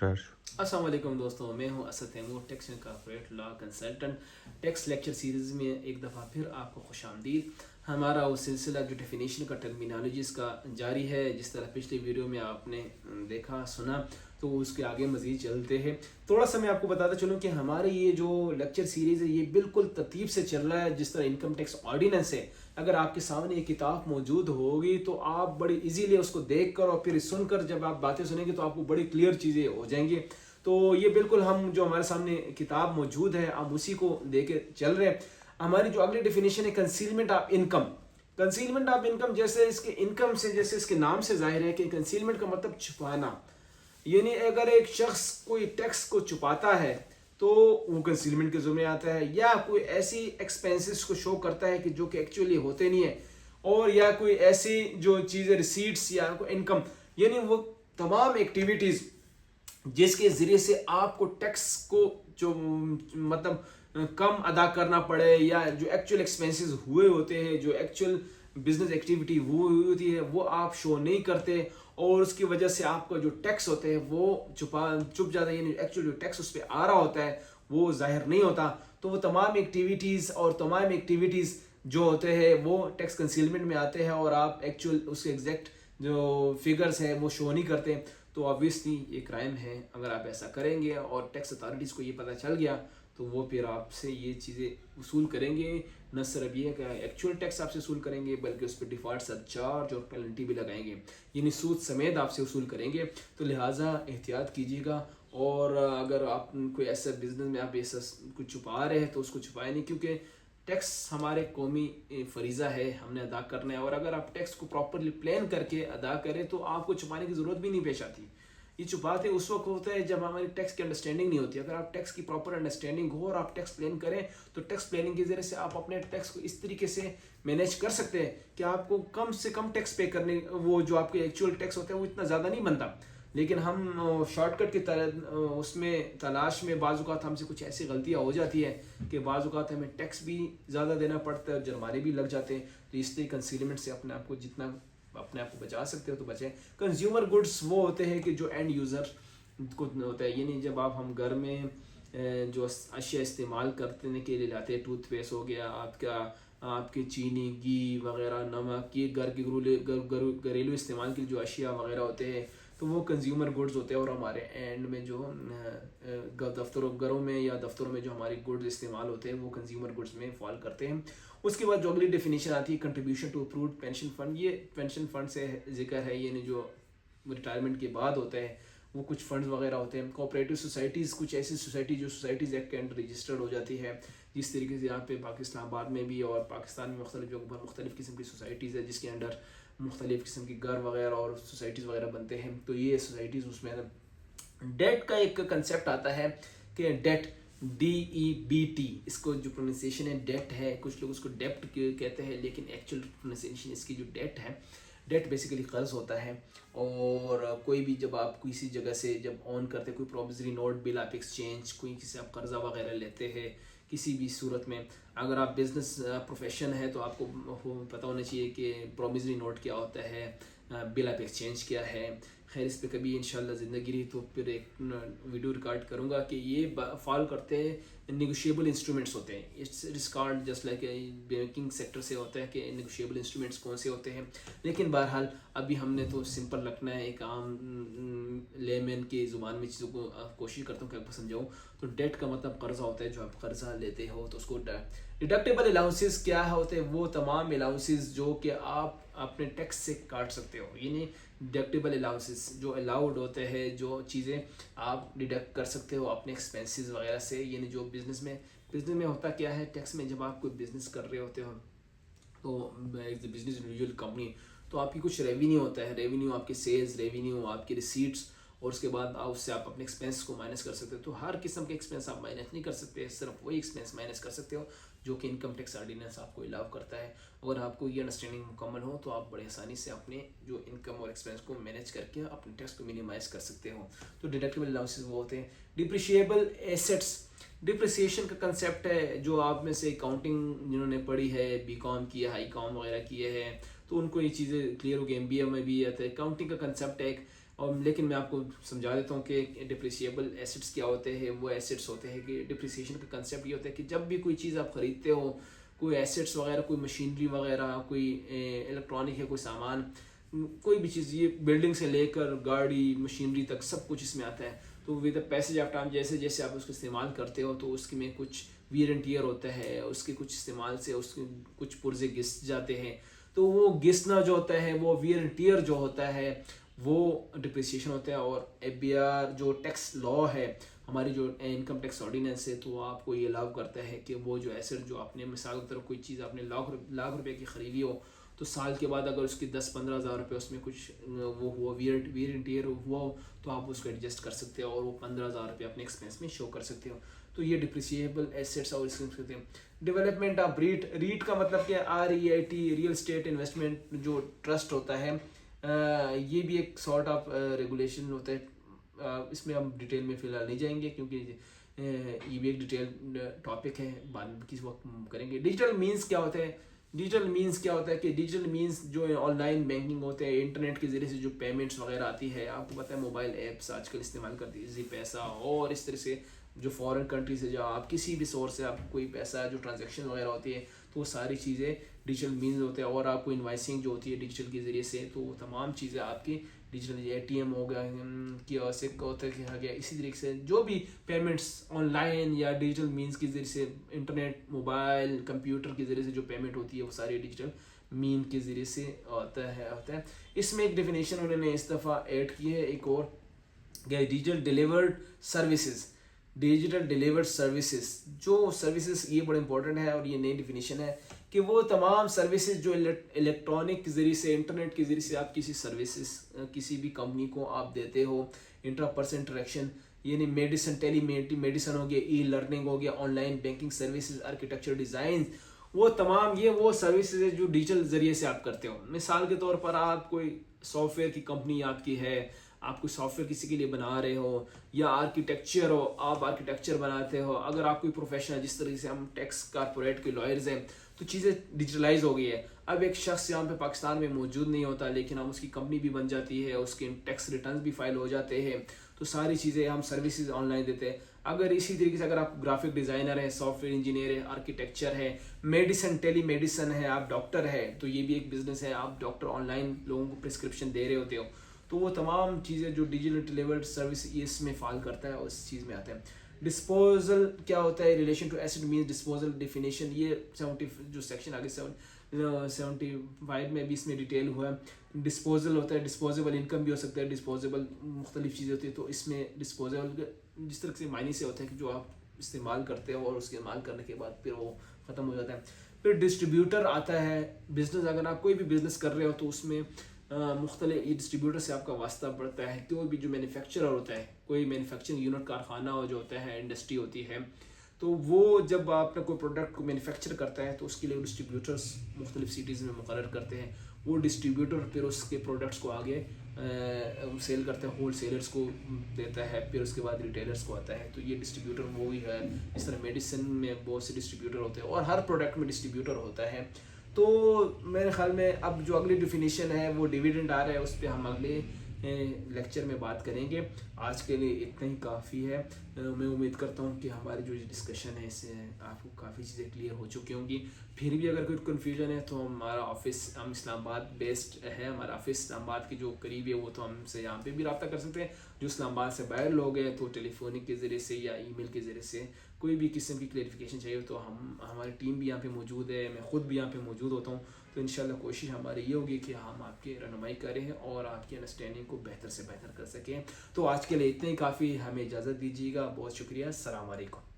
السلام علیکم دوستوں، میں ہوں Asad Taimoor, tax and corporate law consultant. Tax lecture series میں ایک دفعہ پھر آپ کو خوش آمدید۔ ہمارا وہ سلسلہ جو ڈیفینیشن کا ٹرمینالوجیز کا جاری ہے، جس طرح پچھلی ویڈیو میں آپ نے دیکھا سنا، تو اس کے آگے مزید چلتے ہیں۔ تھوڑا سا میں آپ کو بتاتا چلوں کہ ہمارے یہ جو لیکچر سیریز ہے یہ بالکل ترتیب سے چل رہا ہے، جس طرح انکم ٹیکس آرڈیننس ہے۔ اگر آپ کے سامنے یہ کتاب موجود ہوگی تو آپ بڑی ایزیلی اس کو دیکھ کر اور پھر سن کر جب آپ باتیں سنیں گے تو آپ کو بڑی کلیئر چیزیں ہو جائیں گی۔ تو یہ بالکل ہم جو ہمارے سامنے کتاب موجود ہے ہم اسی کو دے کے چل رہے ہیں۔ ہماری جو اگلی ڈیفینیشن ہے concealment of income. Concealment of income جیسے اس کے انکم سے، جیسے اس کے نام سے ظاہر ہے کہ کنسیلمنٹ کا مطلب چھپانا، یعنی اگر ایک شخص کوئی ٹیکس کو چھپاتا ہے تو وہ کنسیلمنٹ کے ذمہ آتا ہے، یا کوئی ایسی ایکسپینسز کو شو کرتا ہے کہ جو کہ ایکچولی ہوتے نہیں ہیں، اور یا کوئی ایسی جو چیزیں ریسیٹس یا کوئی انکم، یعنی وہ تمام ایکٹیویٹیز جس کے ذریعے سے آپ کو ٹیکس کو جو مطلب کم ادا کرنا پڑے، یا جو ایکچوئل ایکسپینسز ہوئے ہوتے ہیں، جو ایکچوئل بزنس ایکٹیویٹی ہوئی ہوتی ہے، وہ آپ شو نہیں کرتے، اور اس کی وجہ سے آپ کا جو ٹیکس ہوتا ہے وہ چھپ جاتا ہے، یعنی ایکچوئل جو ٹیکس اس پہ آ رہا ہوتا ہے وہ ظاہر نہیں ہوتا۔ تو وہ تمام ایکٹیویٹیز جو ہوتے ہیں وہ ٹیکس کنسیلمنٹ میں آتے ہیں، اور آپ ایکچوئل اس کے ایگزیکٹ جو فگرز ہیں وہ شو نہیں کرتے۔ تو آبویسلی یہ کرائم ہے اگر آپ ایسا کریں گے، اور ٹیکس اتھارٹیز کو یہ پتہ چل گیا تو وہ پھر آپ سے یہ چیزیں وصول کریں گے۔ نہ صرف یہ کہ ایکچوئل ٹیکس آپ سے وصول کریں گے، بلکہ اس پہ ڈیفالٹ سرچارج اور پینلٹی بھی لگائیں گے، یعنی سود سمیت آپ سے وصول کریں گے۔ تو لہٰذا احتیاط کیجیے گا، اور اگر آپ کوئی ایسا بزنس میں آپ ایسا کچھ چھپا رہے ہیں تو اس کو چھپائیں نہیں، کیونکہ ٹیکس ہمارے قومی فریضہ ہے، ہم نے ادا کرنا ہے، اور اگر آپ ٹیکس کو پراپرلی پلان کر کے ادا کریں تو آپ کو چھپانے کی ضرورت بھی نہیں پیش آتی۔ یہ چھپاتے اس وقت ہوتا ہے جب ہماری ٹیکس کی انڈرسٹینڈنگ نہیں ہوتی۔ اگر آپ ٹیکس کی پراپر انڈرسٹینڈنگ ہو اور آپ ٹیکس پلان کریں تو ٹیکس پلاننگ کے ذریعے سے آپ اپنے ٹیکس کو اس طریقے سے مینیج کر سکتے ہیں کہ آپ کو کم سے کم ٹیکس پے کرنے، وہ جو آپ کے ایکچوئل ٹیکس ہوتا ہے وہ اتنا زیادہ نہیں بنتا۔ لیکن ہم شارٹ کٹ کی طرح اس میں تلاش میں بعض اوقات ہم سے کچھ ایسی غلطیاں ہو جاتی ہے کہ بعض اوقات ہمیں ٹیکس بھی زیادہ دینا پڑتا ہے اور جرمانے بھی لگ جاتے ہیں۔ تو اس طرح کنسیلمنٹ سے اپنے آپ کو جتنا اپنے آپ کو بچا سکتے ہو تو بچیں۔ کنزیومر گڈس وہ ہوتے ہیں کہ جو اینڈ یوزر کو ہوتا ہے، یعنی جب ہم گھر میں جو اشیاء استعمال کرنے کے لیے لاتے ہیں، ٹوتھ پیسٹ ہو گیا آپ کی چینی، گھی وغیرہ، نمک، یہ گھر کے گھریلو استعمال کے جو اشیاء وغیرہ ہوتے ہیں تو وہ کنزیومر گڈز ہوتے ہیں، اور ہمارے اینڈ میں جو گھروں میں یا دفتروں میں جو ہماری گڈز استعمال ہوتے ہیں وہ کنزیومر گڈز میں فال کرتے ہیں۔ اس کے بعد جو اگلی ڈیفینیشن آتی ہے contribution to approved pension fund. یہ پینشن فنڈ سے ذکر ہے، یعنی جو ریٹائرمنٹ کے بعد ہوتا ہے وہ کچھ فنڈز وغیرہ ہوتے ہیں۔ کوآپریٹو سوسائٹیز، کچھ ایسی سوسائٹی جو سوسائٹیز ایکٹ کے انڈر رجسٹرڈ ہو جاتی ہے، جس طریقے سے یہاں پہ پاکستان آباد میں بھی اور پاکستان میں مختلف قسم کی سوسائٹیز ہے، جس کے انڈر مختلف قسم کی گھر وغیرہ اور سوسائٹیز وغیرہ بنتے ہیں۔ تو یہ سوسائٹیز اس میں ڈیٹ کا ایک کنسیپٹ آتا ہے کہ ڈیٹ، DEBT، اس کو جو پروننسیشن ہے ڈیٹ ہے، کچھ لوگ اس کو ڈیپٹ کہتے ہیں، لیکن ایکچوئل پروننسیشن اس کی جو ڈیٹ ہے، ڈیٹ بیسیکلی قرض ہوتا ہے۔ اور کوئی بھی جب آپ کسی جگہ سے جب آن کرتے ہیں، کوئی پرومسری نوٹ، بل آپ ایکسچینج، کوئی کسی آپ قرضہ وغیرہ لیتے ہیں کسی بھی صورت میں، اگر آپ بزنس پروفیشن ہے تو آپ کو پتہ ہونا چاہیے کہ پرومسری نوٹ کیا ہوتا ہے، بل آپ ایکسچینج کیا ہے۔ خیر اس پہ کبھی انشاءاللہ زندگی رہی تو پھر ایک ویڈیو ریکارڈ کروں گا کہ یہ فال کرتے ہیں نیگوشیبل انسٹرومنٹس ہوتے ہیں۔ It's called just like banking sector سے ہوتا ہے کہ نیگوشیبل انسٹرومنٹس کون سے ہوتے ہیں۔ لیکن بہرحال ابھی ہم نے تو سمپل رکھنا ہے، ایک عام لے مین کی زبان میں چیزوں کو کوشش کرتا ہوں کہ آپ سمجھاؤں۔ تو ڈیٹ کا مطلب قرضہ ہوتا ہے، جو آپ قرضہ لیتے ہو تو اس کو ڈیڈکٹیبل الاؤنسز کیا ہوتے ہیں؟ وہ تمام الاؤنسز جو کہ آپ اپنے ٹیکس سے کاٹ سکتے ہو، یعنی ڈیڈکٹیبل الاؤنسز جو الاؤڈ ہوتے ہیں، جو چیزیں آپ ڈیڈکٹ کر سکتے ہو اپنے ایکسپینسز وغیرہ سے۔ یعنی جو بزنس میں ہوتا کیا ہے، ٹیکس میں جب آپ کوئی بزنس کر رہے ہوتے ہو تو بزنس انڈیویجول کمپنی، تو آپ کی کچھ ریونیو ہوتا ہے، ریونیو آپ کے سیلز ریونیو، آپ کی ریسیٹس، اور اس کے بعد اس سے آپ اپنے ایکسپینس کو مائنس کر سکتے ہو۔ تو ہر قسم کے ایکسپینس آپ مائنس نہیں کر سکتے، صرف وہی ایکسپینس مائنس کر سکتے ہو جو کہ انکم ٹیکس آرڈیننس آپ کو الاؤ کرتا ہے۔ اگر آپ کو یہ انڈرسٹینڈنگ مکمل ہو تو آپ بڑے آسانی سے اپنے جو انکم اور ایکسپینس کو مینیج کر کے اپنے ٹیکس کو منیمائز کر سکتے ہو۔ تو ڈیڈکٹیبل الاؤنسز وہ ہوتے ہیں۔ ڈپریشیبل ایسیٹس، ڈپریسیشن کا کنسیپٹ ہے، جو آپ میں سے اکاؤنٹنگ جنہوں نے پڑھی ہے، BCom کی ہے، ہائی کام وغیرہ کیے ہیں، تو ان کو یہ چیزیں کلیئر ہو گئی۔ MBA میں بھی آتا ہے، اکاؤنٹنگ کا کنسیپٹ ہے ایک، اور لیکن میں آپ کو سمجھا دیتا ہوں کہ ڈپریسیبل ایسٹس کیا ہوتے ہیں. وہ ایسٹس ہوتے ہیں کہ ڈپریسیشن کا کنسیپٹ یہ ہوتا ہے کہ جب بھی کوئی چیز آپ خریدتے ہو, کوئی ایسٹس وغیرہ, کوئی مشینری وغیرہ, کوئی الیکٹرانک ہے, کوئی سامان, کوئی بھی چیز, یہ بلڈنگ سے لے کر گاڑی, مشینری تک سب کچھ اس میں آتا ہے. تو with the passage of time جیسے جیسے آپ اس کو استعمال کرتے ہو تو اس میں کچھ ویئر اینڈ ٹیئر ہوتا ہے, اس کے کچھ استعمال سے اس کے کچھ پرزے گھس جاتے ہیں. تو وہ گھسنا جو ہوتا ہے, وہ ویئر اینڈ ٹیئر جو ہوتا ہے, وہ ڈپریسیشن ہوتا ہے. اور FBR جو ٹیکس لا ہے, ہماری جو انکم ٹیکس آرڈیننس ہے, تو آپ کو یہ الاؤ کرتا ہے کہ وہ جو ایسٹ جو آپ نے مثال کی طرف کوئی چیز آپ نے لاکھ روپے کی خریدی ہو, تو سال کے بعد اگر اس کی 10-15 ہزار روپے اس میں کچھ وہ ہوا ویئر اینڈ ٹیئر ہوا ہو, تو آپ اس کو ایڈجسٹ کر سکتے ہو اور وہ 15 ہزار روپے اپنے ایکسپینس میں شو کر سکتے ہو. تو یہ ڈپریسیبل ایسیٹس اور اسکیمس ہوتے ہیں. ڈیولپمنٹ آف ریٹ کا مطلب کہ REIT ریئل اسٹیٹ انویسٹمنٹ جو ٹرسٹ ہوتا ہے, یہ بھی ایک سارٹ آف ریگولیشن ہوتا ہے. اس میں ہم ڈیٹیل میں فی الحال نہیں جائیں گے کیونکہ یہ بھی ایک ڈیٹیل ٹاپک ہے, بعد میں کسی وقت کریں گے. ڈیجیٹل مینس کیا ہوتا ہے؟ ڈیجیٹل مینس جو آن لائن بینکنگ ہوتے ہیں, انٹرنیٹ کے ذریعے سے جو پیمنٹس وغیرہ آتی ہے, آپ کو پتہ ہے موبائل ایپس آج کل استعمال کرتی ہے, ایزی پیسہ, اور اس طرح سے جو فارن کنٹری سے جو آپ کسی بھی سورس سے آپ کوئی پیسہ جو ٹرانزیکشن وغیرہ ہوتی ہے, تو وہ ساری چیزیں ڈیجیٹل مینز ہوتے ہیں. اور آپ کو انوائسنگ جو ہوتی ہے ڈیجیٹل کے ذریعے سے, تو وہ تمام چیزیں آپ کی ڈیجیٹل, ATM ہو گیا, کیوسک ہوتا ہے گیا, اسی طریقے سے جو بھی پیمنٹس آن لائن یا ڈیجیٹل مینس کے ذریعے سے, انٹرنیٹ, موبائل, کمپیوٹر کے ذریعے سے جو پیمنٹ ہوتی ہے, وہ ساری ڈیجیٹل مین کے ذریعے سے ہوتا ہے. اس میں ایک ڈیفینیشن انہوں نے اس دفعہ ایڈ کی ہے ایک اور, ڈیجیٹل ڈیلیورڈ سروسز. جو سروسز, یہ بڑا امپورٹنٹ ہے اور یہ نئی ڈیفینیشن ہے کہ وہ تمام سروسز جو الیکٹرانک کے ذریعے سے, انٹرنیٹ کے ذریعے سے آپ کسی سروسز کسی بھی کمپنی کو آپ دیتے ہو, انٹرا پرسن انٹریکشن, یعنی میڈیسن, میڈیسن ہو گیا, ای لرننگ ہو گیا, on line banking services, architecture design, وہ تمام یہ وہ سروسز ہے جو ڈیجیٹل ذریعے سے آپ کرتے ہو. مثال کے طور پر آپ کوئی سافٹ ویئر کی کمپنی آپ کی ہے, آپ کوئی سافٹ ویئر کسی کے لیے بنا رہے ہو, یا آرکیٹیکچر ہو, آپ آرکیٹیکچر بناتے ہو. اگر آپ کوئی پروفیشنل, جس طریقے سے ہم ٹیکس کارپوریٹ کے لائرز ہیں, تو چیزیں ڈیجیٹلائز ہو گئی ہے. اب ایک شخص یہاں پہ پاکستان میں موجود نہیں ہوتا, لیکن ہم اس کی کمپنی بھی بن جاتی ہے, اس کے ٹیکس ریٹرنز بھی فائل ہو جاتے ہیں, تو ساری چیزیں ہم سروسز آن لائن دیتے ہیں. اگر اسی طریقے سے اگر آپ گرافک ڈیزائنر ہے, سافٹ ویئر انجینئر ہے, آرکیٹیکچر ہے, میڈیسن, ٹیلی میڈیسن ہے, آپ ڈاکٹر ہے, تو یہ بھی ایک بزنس ہے, آپ ڈاکٹر آن لائن لوگوں کو پرسکرپشن دے رہے ہوتے ہو, تو وہ تمام چیزیں جو ڈیجیٹل ڈیلیورڈ سروس یہ اس میں فال کرتا ہے, اس چیز میں آتا ہے. ڈسپوزل کیا ہوتا ہے؟ Relation to asset means disposal definition, یہ 70 جو سیکشن آگے 75 میں بھی اس میں ڈیٹیل ہوا ہے. ڈسپوزل ہوتا ہے, ڈسپوزیبل انکم بھی ہو سکتا ہے, ڈسپوزیبل مختلف چیزیں ہوتی ہیں, تو اس میں ڈسپوزیبل جس طرح سے معنی سے ہوتا ہے کہ جو آپ استعمال کرتے ہو اور اس کے استعمال کرنے کے بعد پھر وہ ختم ہو جاتا ہے. پھر ڈسٹریبیوٹر آتا ہے. بزنس, اگر آپ کوئی بھی بزنس کر رہے ہو تو اس میں مختلف ڈسٹریبیوٹر سے آپ کا واسطہ پڑتا ہے. کوئی بھی جو مینوفیکچرر ہوتا ہے, کوئی مینوفیکچرنگ یونٹ, کارخانہ ہو جو ہوتا ہے, انڈسٹری ہوتی ہے, تو وہ جب آپ نے کوئی پروڈکٹ کو مینوفیکچر کرتا ہے تو اس کے لیے ڈسٹریبیوٹرس مختلف سٹیز میں مقرر کرتے ہیں. وہ ڈسٹریبیوٹر پھر اس کے پروڈکٹس کو آگے سیل کرتے ہیں, ہول سیلرس کو دیتا ہے, پھر اس کے بعد ریٹیلرس کو آتا ہے. تو یہ ڈسٹریبیوٹر وہی ہے. اس طرح میڈیسن میں بہت سے ڈسٹریبیوٹر ہوتے ہیں اور ہر پروڈکٹ میں ڈسٹریبیوٹر ہوتا ہے. تو میرے خیال میں اب جو اگلی ڈیفینیشن ہے وہ ڈیویڈنڈ آ رہا ہے, اس پہ ہم اگلے لیکچر میں بات کریں گے. آج کے لیے اتنا ہی کافی ہے. میں امید کرتا ہوں کہ ہماری جو ڈسکشن ہے اس سے آپ کو کافی چیزیں کلیئر ہو چکی ہوں گی. پھر بھی اگر کوئی کنفیوژن ہے تو ہمارا آفس, ہم اسلام آباد بیسڈ ہے, ہمارا آفس اسلام آباد کے جو قریب ہے وہ تو ہم سے یہاں پہ بھی رابطہ کر سکتے ہیں. جو اسلام آباد سے باہر لوگ ہیں تو ٹیلی فونک کے ذریعے سے یا ای میل کے ذریعے سے کوئی بھی قسم کی کلیریفیکیشن چاہیے تو ہماری ٹیم بھی یہاں پہ موجود ہے, میں خود بھی یہاں پہ موجود ہوتا ہوں. تو انشاءاللہ کوشش ہماری یہ ہوگی کہ ہم آپ کی رہنمائی کریں اور آپ کی انڈرسٹینڈنگ کو بہتر سے بہتر کر سکیں. تو آج کے لیے اتنا ہی کافی, ہمیں اجازت دیجیے گا. بہت شکریہ. السلام علیکم.